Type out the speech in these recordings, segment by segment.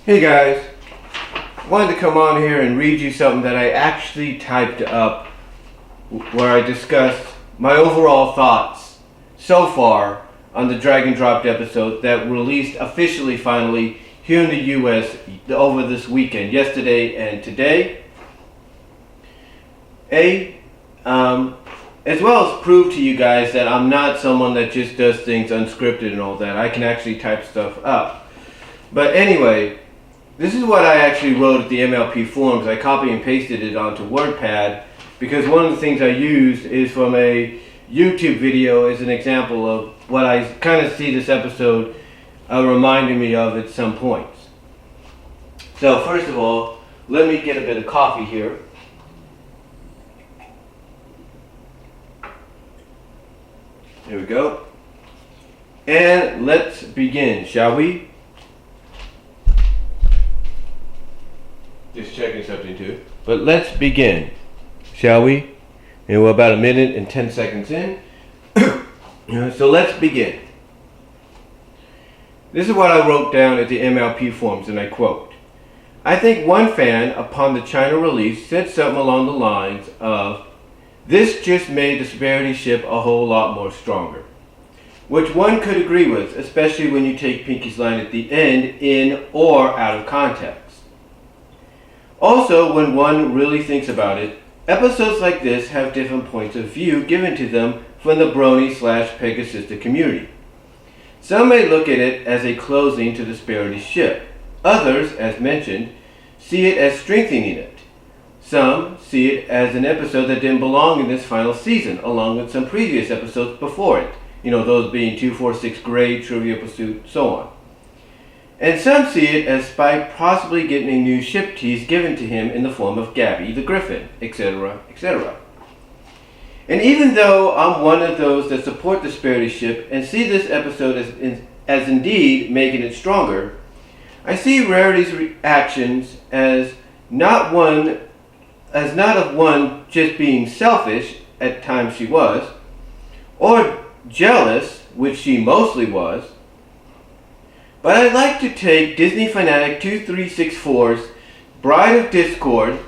Hey guys, I wanted to come on here and read you something that I actually typed up where I discussed my overall thoughts so far on the drag and dropped episode that released officially finally here in the US over this weekend, yesterday and today. As well as prove to you guys that I'm not someone that just does things unscripted and all that. I can actually type stuff up. But anyway, this is what I actually wrote at the MLP forums. I copy and pasted it onto WordPad because one of the things I used is from a YouTube video as an example of what I kind of see this episode reminding me of at some points. So first of all, let me get a bit of coffee here. There we go. And let's begin, shall we? Just checking something too. But let's begin, shall we? And we're about 1 minute and 10 seconds in. So let's begin. This is what I wrote down at the MLP forums, and I quote, "I think one fan, upon the China release, said something along the lines of, 'This just made the Sparity Ship a whole lot more stronger,' which one could agree with, especially when you take Pinkie's line at the end in or out of context. Also, when one really thinks about it, episodes like this have different points of view given to them from the brony/pegasister community. Some may look at it as a closing to the Sparity Ship. Others, as mentioned, see it as strengthening it. Some see it as an episode that didn't belong in this final season, along with some previous episodes before it. Those being 246 Grade, Trivial Pursuit, so on. And some see it as Spike possibly getting a new ship tease given to him in the form of Gabby the Griffin, etc., etc. And even though I'm one of those that support the Sparity Ship and see this episode as indeed making it stronger, I see Rarity's reactions as not of one just being selfish, at times she was, or jealous, which she mostly was. But I'd like to take Disney Fanatic 2364's Bride of Discord,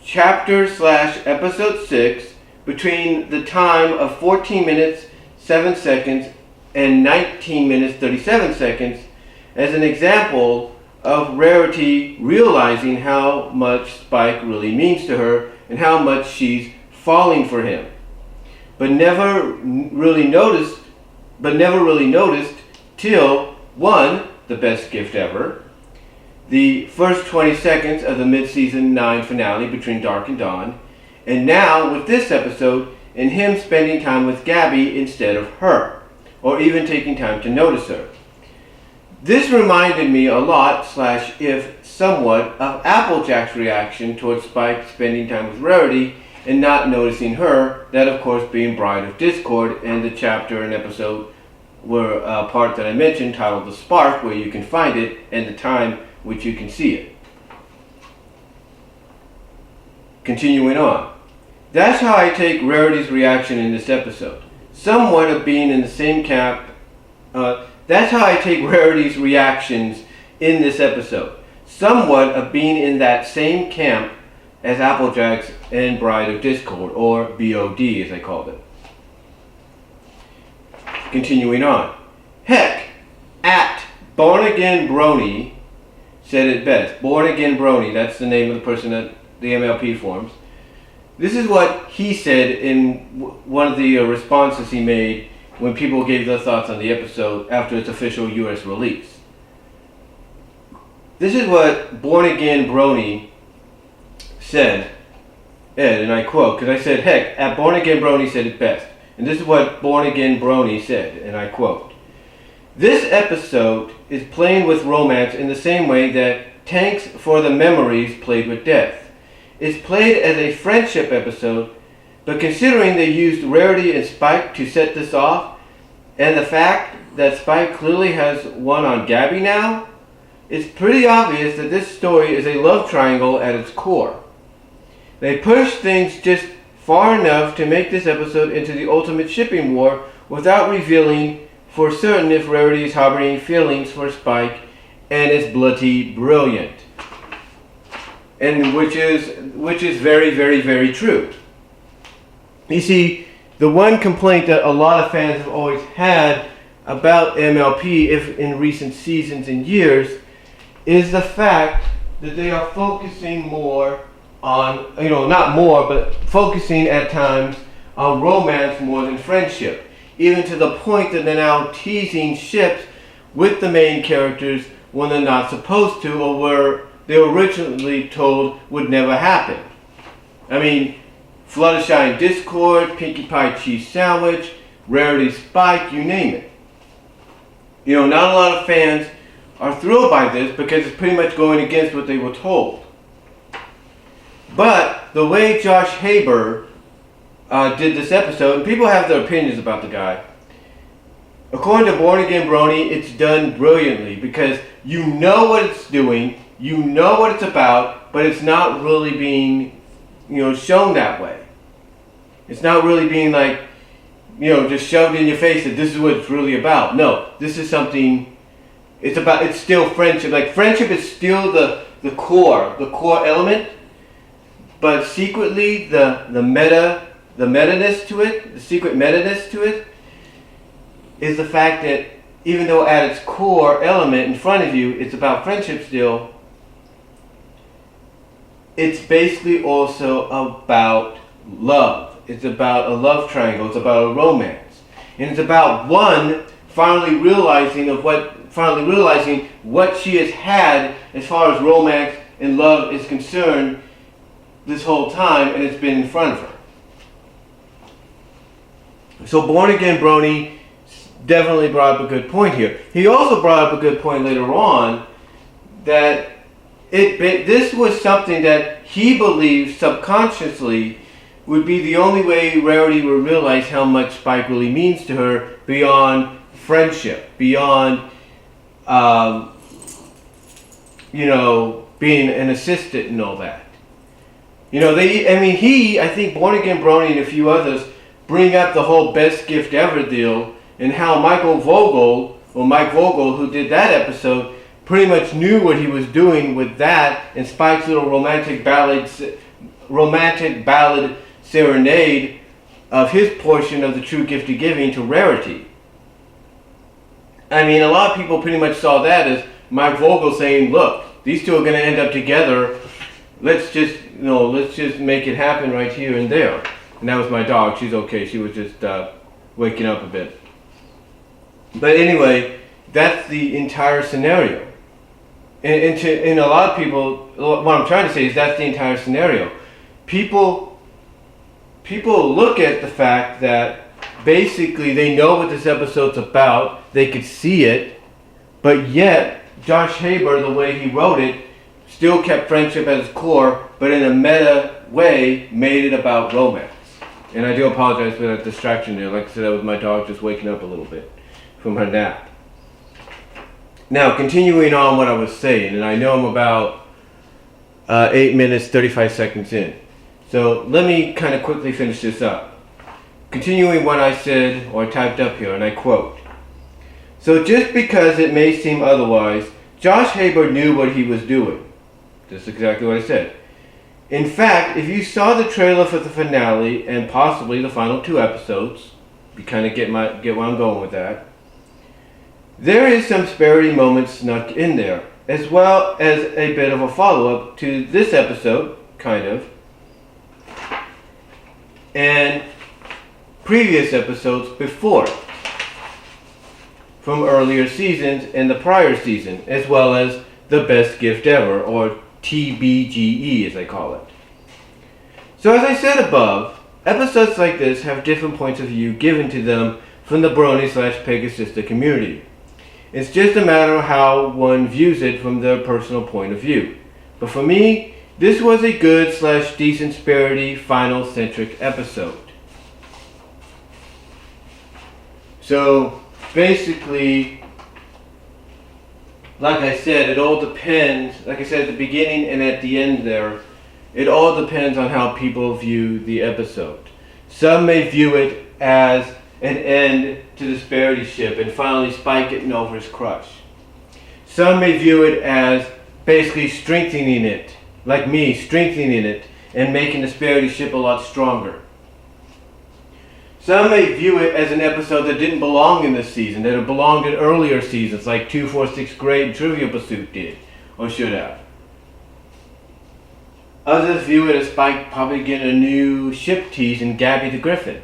chapter/episode 6, between the time of 14 minutes 7 seconds and 19 minutes 37 seconds as an example of Rarity realizing how much Spike really means to her and how much she's falling for him, but never really noticed till 1, the best gift ever, the first 20 seconds of the mid-season 9 finale between Dark and Dawn, and now with this episode and him spending time with Gabby instead of her, or even taking time to notice her. This reminded me a lot, if somewhat, of Applejack's reaction towards Spike spending time with Rarity and not noticing her, that of course being Bride of Discord, and the chapter and episode were a part that I mentioned titled The Spark, where you can find it, and the time which you can see it. Continuing on. That's how I take Rarity's reaction in this episode. Somewhat of being in the same camp. That's how I take Rarity's reactions in this episode. Somewhat of being in that same camp as Applejack's and Bride of Discord, or BOD as I called it. Continuing on. Heck, at Born Again Brony said it best. Born Again Brony, that's the name of the person at the MLP forums. This is what he said in one of the responses he made when people gave their thoughts on the episode after its official US release. This is what Born Again Brony said, Ed, and I quote, because I said, heck, at Born Again Brony said it best. And this is what Born Again Brony said, and I quote, "This episode is playing with romance in the same way that Tanks for the Memories played with death. It's played as a friendship episode, but considering they used Rarity and Spike to set this off, and the fact that Spike clearly has one on Gabby now, it's pretty obvious that this story is a love triangle at its core. They push things just far enough to make this episode into the ultimate shipping war without revealing for certain if Rarity is harboring feelings for Spike and it's bloody brilliant. And which is very, very, very true. You see, the one complaint that a lot of fans have always had about MLP, if in recent seasons and years, is the fact that they are focusing more on, not more, but focusing at times on romance more than friendship. Even to the point that they're now teasing ships with the main characters when they're not supposed to, or were they were originally told would never happen. I mean, Fluttershy Discord, Pinkie Pie Cheese Sandwich, Rarity Spike, you name it. Not a lot of fans are thrilled by this because it's pretty much going against what they were told. But the way Josh Haber did this episode, and people have their opinions about the guy. According to Born Again Brony, it's done brilliantly because you know what it's doing, you know what it's about, but it's not really being, shown that way. It's not really being like, just shoved in your face that this is what it's really about. No, this is something, it's still friendship. Like, friendship is still the core element, but secretly the meta-ness to it, the secret meta-ness to it, is the fact that even though at its core element in front of you, it's about friendship still, it's basically also about love. It's about a love triangle. It's about a romance. And it's about one finally realizing what she has had as far as romance and love is concerned this whole time, and it's been in front of her. So Born Again Brony definitely brought up a good point here. He also brought up a good point later on that this was something that he believed subconsciously would be the only way Rarity would realize how much Spike really means to her beyond friendship, beyond being an assistant and all that. I think Born Again Brony and a few others bring up the whole best gift ever deal and how Mike Vogel, who did that episode, pretty much knew what he was doing with that and Spike's little romantic ballad serenade of his portion of the true gift of giving to Rarity. A lot of people pretty much saw that as Mike Vogel saying, look, these two are going to end up together. Let's just make it happen right here and there. And that was my dog. She's okay. She was just waking up a bit. But anyway, that's the entire scenario. And a lot of people, what I'm trying to say is that's the entire scenario. People look at the fact that basically they know what this episode's about. They could see it. But yet, Josh Haber, the way he wrote it, still kept friendship at its core, but in a meta way, made it about romance. And I do apologize for that distraction there. Like I said, that was my dog just waking up a little bit from her nap. Now, continuing on what I was saying, and I know I'm about 8 minutes, 35 seconds in. So let me kind of quickly finish this up. Continuing what I said, or typed up here, and I quote. So just because it may seem otherwise, Josh Haber knew what he was doing. That's exactly what I said. In fact, if you saw the trailer for the finale and possibly the final 2 episodes, you kind of get where I'm going with that. There is some Sparity moments snuck in there, as well as a bit of a follow-up to this episode, kind of, and previous episodes before it, from earlier seasons and the prior season, as well as the best gift ever, or TBGE as I call it. So as I said above, episodes like this have different points of view given to them from the brony/pegasister community. It's just a matter of how one views it from their personal point of view. But for me, this was a good/decent Sparity final-centric episode. So basically, like I said, it all depends, like I said at the beginning and at the end there, it all depends on how people view the episode. Some may view it as an end to the Sparity Ship and finally Spike getting over his crush. Some may view it as basically strengthening it, like me, strengthening it and making the Sparity Ship a lot stronger. Some may view it as an episode that didn't belong in this season, that it belonged in earlier seasons like 2, 4, 6th grade Trivial Pursuit did, or should have. Others view it as Spike probably getting a new ship tease in Gabby the Griffin.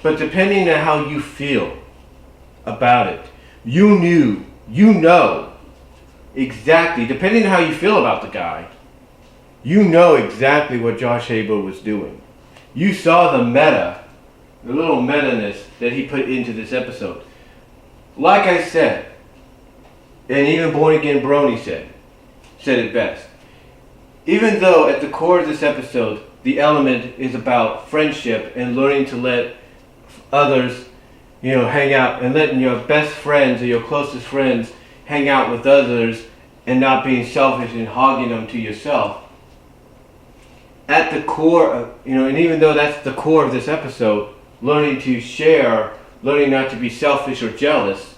But depending on how you feel about it, you know exactly, depending on how you feel about the guy, you know exactly what Josh Haber was doing. You saw the little meta-ness that he put into this episode. Like I said, and even Born Again Brony said it best. Even though at the core of this episode, the element is about friendship and learning to let others, hang out, and letting your best friends or your closest friends hang out with others and not being selfish and hogging them to yourself. At the core of, and even though that's the core of this episode, learning to share, learning not to be selfish or jealous,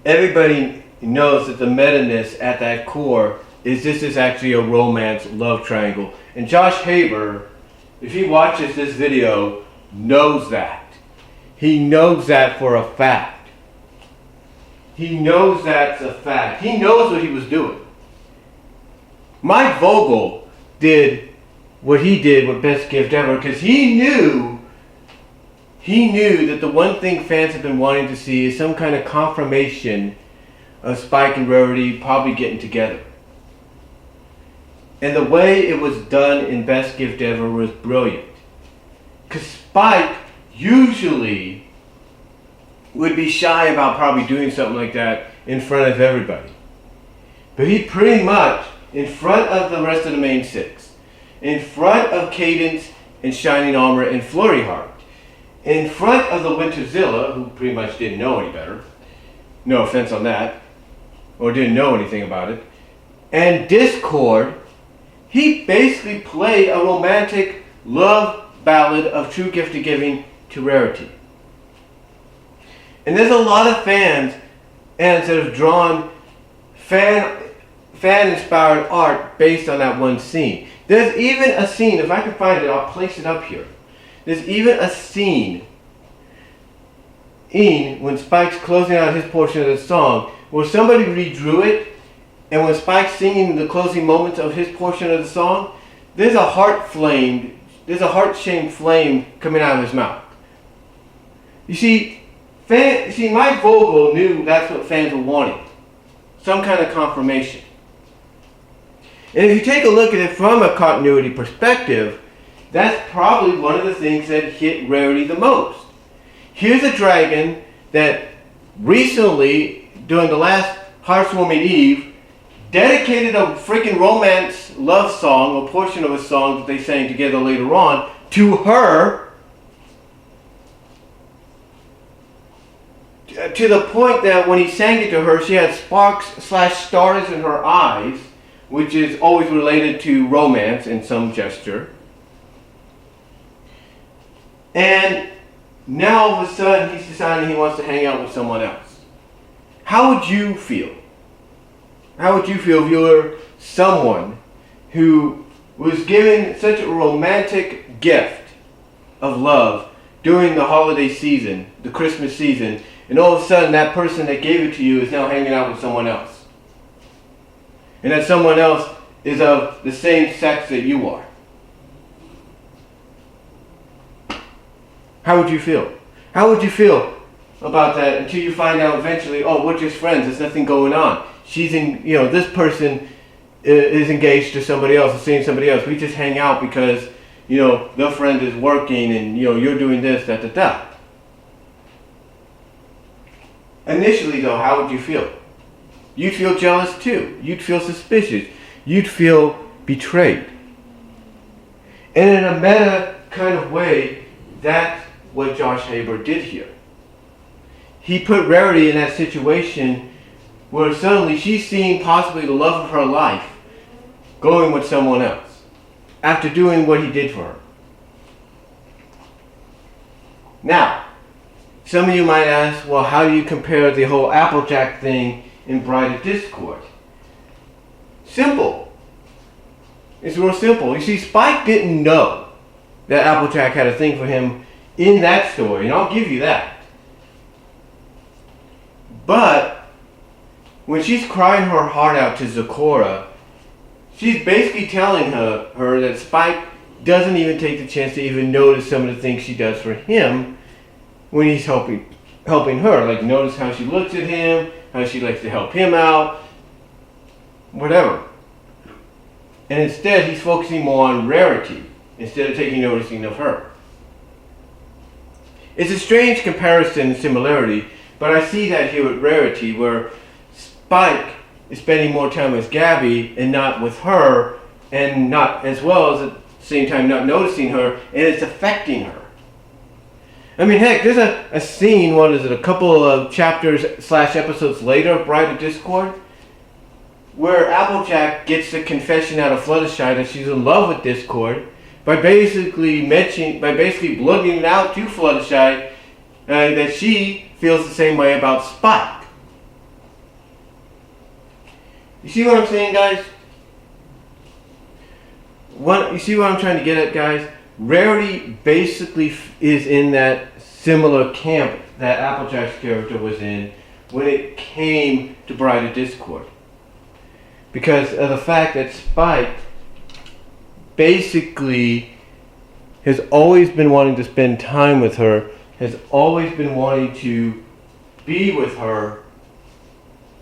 everybody knows that the meta-ness at that core is this is actually a romance love triangle. And Josh Haber, if he watches this video, knows that. He knows that for a fact. He knows that's a fact. He knows what he was doing. Mike Vogel did what he did with Best Gift Ever because he knew that the one thing fans have been wanting to see is some kind of confirmation of Spike and Rarity probably getting together. And the way it was done in Best Gift Ever was brilliant. Because Spike usually would be shy about probably doing something like that in front of everybody. But he pretty much, in front of the rest of the main six, in front of Cadence and Shining Armor and Flurry Heart, in front of the Winterzilla, who pretty much didn't know any better, no offense on that, or didn't know anything about it, and Discord, he basically played a romantic love ballad of true gift of giving to Rarity. And there's a lot of fans that have drawn fan-inspired art based on that one scene. There's even a scene, if I can find it, I'll place it up here. There's even a scene when Spike's closing out his portion of the song where somebody redrew it, and when Spike's singing the closing moments of his portion of the song, there's a heart-shaped flame coming out of his mouth. You see, Mike Vogel knew that's what fans were wanting. Some kind of confirmation. And if you take a look at it from a continuity perspective, that's probably one of the things that hit Rarity the most. Here's a dragon that recently, during the last Heartwarming Eve, dedicated a freaking romance love song, a portion of a song that they sang together later on, to her, to the point that when he sang it to her, she had sparks/stars in her eyes, which is always related to romance in some gesture. And now all of a sudden he's deciding he wants to hang out with someone else. How would you feel? How would you feel if you were someone who was given such a romantic gift of love during the holiday season, the Christmas season, and all of a sudden that person that gave it to you is now hanging out with someone else? And that someone else is of the same sex that you are. How would you feel? How would you feel about that until you find out eventually, oh, we're just friends, there's nothing going on. This person is engaged to somebody else, is seeing somebody else. We just hang out because, the friend is working and, you're doing this, that. Initially, though, how would you feel? You'd feel jealous too. You'd feel suspicious. You'd feel betrayed. And in a meta kind of way, that's what Josh Haber did here. He put Rarity in that situation where suddenly she's seeing possibly the love of her life going with someone else after doing what he did for her. Now, some of you might ask, well, how do you compare the whole Applejack thing in Bride of Discord? Simple. It's real simple. You see, Spike didn't know that Applejack had a thing for him in that story, and I'll give you that. But when she's crying her heart out to Zecora, she's basically telling her that Spike doesn't even take the chance to even notice some of the things she does for him when he's helping her. Like, notice how she looks at him, how she likes to help him out, whatever. And instead, he's focusing more on Rarity instead of taking noticing of her. It's a strange comparison and similarity, but I see that here with Rarity, where Spike is spending more time with Gabby and not with her, and not as well as at the same time not noticing her, and it's affecting her. I mean, heck, there's a scene, a couple of chapters / episodes later of Bride of Discord, where Applejack gets the confession out of Fluttershy that she's in love with Discord by basically blurting it out to Fluttershy that she feels the same way about Spike. You see what I'm saying, guys? You see what I'm trying to get at, guys? Rarity basically is in that similar camp that Applejack's character was in when it came to Bride of Discord. Because of the fact that Spike basically has always been wanting to spend time with her, has always been wanting to be with her,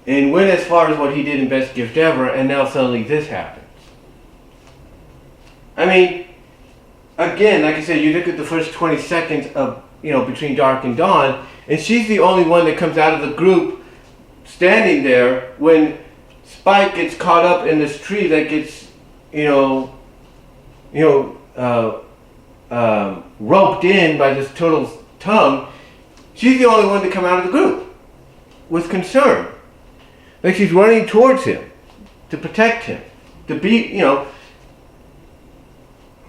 and went as far as what he did in Best Gift Ever, and now suddenly this happens. I mean, again, like I said, you look at the first 20 seconds of, between dark and dawn, and she's the only one that comes out of the group standing there when Spike gets caught up in this tree that gets, roped in by this turtle's tongue. She's the only one to come out of the group with concern. Like, she's running towards him to protect him, to be, And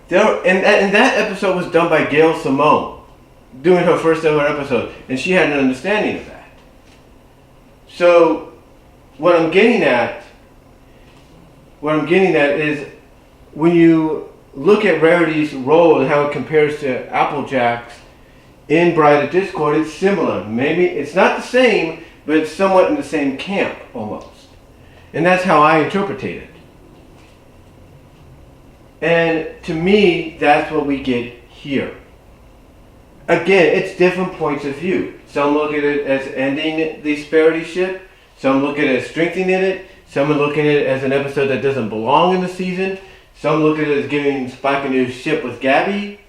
that episode was done by Gail Simone, doing her first ever episode, and she had an understanding of that. So, what I'm getting at is when you look at Rarity's role and how it compares to Applejack's in Bride of Discord, it's similar. Maybe it's not the same, but it's somewhat in the same camp almost. And that's how I interpret it. And to me, that's what we get here. Again, it's different points of view. Some look at it as ending the Sparity Ship. Some look at it as strengthening it. Some are looking at it as an episode that doesn't belong in the season. Some look at it as giving Spike a new ship with Gabby.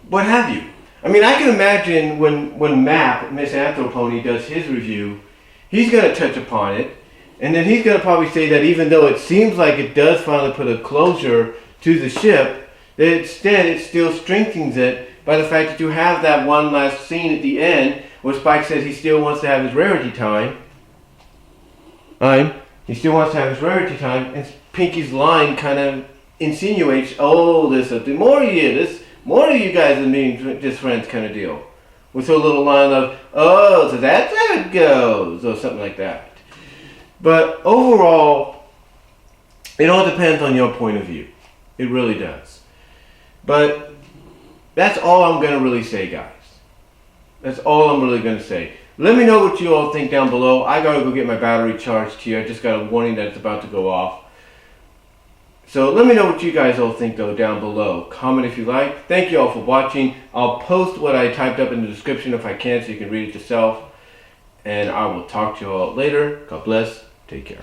What have you. I mean, I can imagine when Map, Miss Anthropony, does his review, he's going to touch upon it. And then he's going to probably say that even though it seems like it does finally put a closure to the ship, that instead it still strengthens it by the fact that you have that one last scene at the end where Spike says he still wants to have his Rarity time. He still wants to have his Rarity time, and Pinkie's line kind of insinuates, oh, there's something more here. More of you guys are being just friends kind of deal. With her little line of, oh, so that's how it goes, or something like that. But overall, it all depends on your point of view. It really does. But that's all I'm going to really say, guys. That's all I'm really going to say. Let me know what you all think down below. I got to go get my battery charged here. I just got a warning that it's about to go off. So let me know what you guys all think, though, down below. Comment if you like. Thank you all for watching. I'll post what I typed up in the description if I can so you can read it yourself. And I will talk to you all later. God bless. Take care.